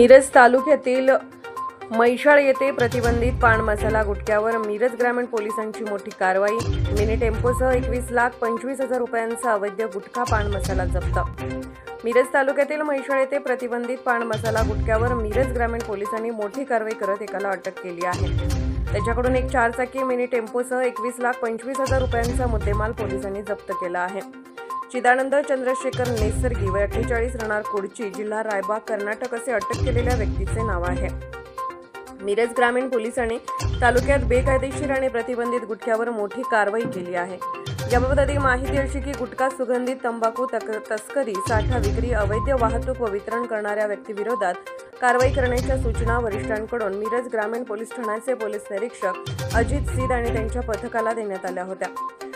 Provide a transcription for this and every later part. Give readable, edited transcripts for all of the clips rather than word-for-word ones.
मिरज तालुक्यातील म्हैसाळ येथे प्रतिबंधित पान मसाला गुटख्यावर मिरज ग्रामीण पोलिसांची मोठी कारवाई। मिनी टेम्पोसह 21,25,000 रुपयांचा अवैध गुटखा पान मसाला जप्त। मिरज तालुक्यातील म्हैसाळ येथे प्रतिबंधित पान मसाला गुटख्यावर मिरज ग्रामीण पोलिसांनी मोठी कारवाई करत एकाला अटक केली आहे। त्याच्याकडून एक 4 चाकी मिनी टेम्पोसह 21,25,000 रुपयांचा मुद्देमाल पोलिसांनी जप्त केला आहे। चिदानंद चंद्रशेखर नेसर्गी व 48 राहणार कुडची, जिल्हा रायबाग, कर्नाटक असे अटक केलेल्या व्यक्तीचे नाव आहे। मिरज ग्रामीण पोलिसांनी तालुक्यात बेकायदेशीर आणि प्रतिबंधित गुटख्यावर मोठी कारवाई केली आहे। याबाबत अधिक माहिती अशी की गुटखा, सुगंधित तंबाखू तस्करी, साठा, विक्री, अवैध वाहतूक व वितरण करणाऱ्या व्यक्तीविरोधात कारवाई करण्याच्या सूचना वरिष्ठांकडून मिरज ग्रामीण पोलीस ठाण्याचे पोलीस निरीक्षक अजित सीद आणि त्यांच्या पथकाला देण्यात आल्या होत्या।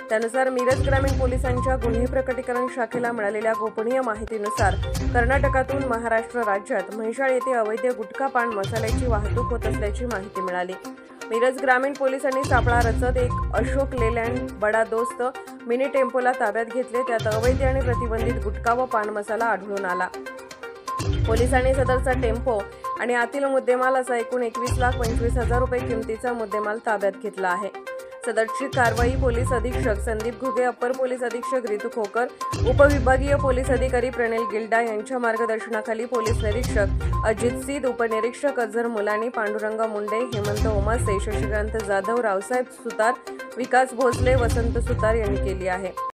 त्यानुसार मिरज ग्रामीण पोलिसांच्या गुन्हे प्रकटीकरण शाखेला मिळालेल्या गोपनीय माहितीनुसार कर्नाटकातून महाराष्ट्र राज्यात म्हैसाळ येथे अवैध गुटखा पान मसाल्याची वाहतूक होत असल्याची माहिती मिळाली। मिरज ग्रामीण पोलिसांनी सापळा रचत एक अशोक लेलँड बडा दोस्त मिनी टेम्पोला ताब्यात घेतले। त्यात अवैध आणि प्रतिबंधित गुटखा व पान मसाला आढळून आला। पोलिसांनी सदरचा टेम्पो आणि आतील मुद्देमाल असा एकूण 21,25,000 रुपये किमतीचा मुद्देमाल ताब्यात घेतला आहे। सदरची कारवाई पोलीस अधीक्षक संदीप घुगे, अप्पर पोलीस अधीक्षक रितू खोकर, उपविभागीय पोलीस अधिकारी प्रणेल गिल्डा यांच्या मार्गदर्शनाखाली पोलीस निरीक्षक अजित सीद, उपनिरीक्षक अझर मुलानी, पांडुरंग मुंडे, हेमंत ओमासे, शशिकांत जाधव, रावसाहेब सुतार, विकास भोसले, वसंत सुतार यांनी केली आहे।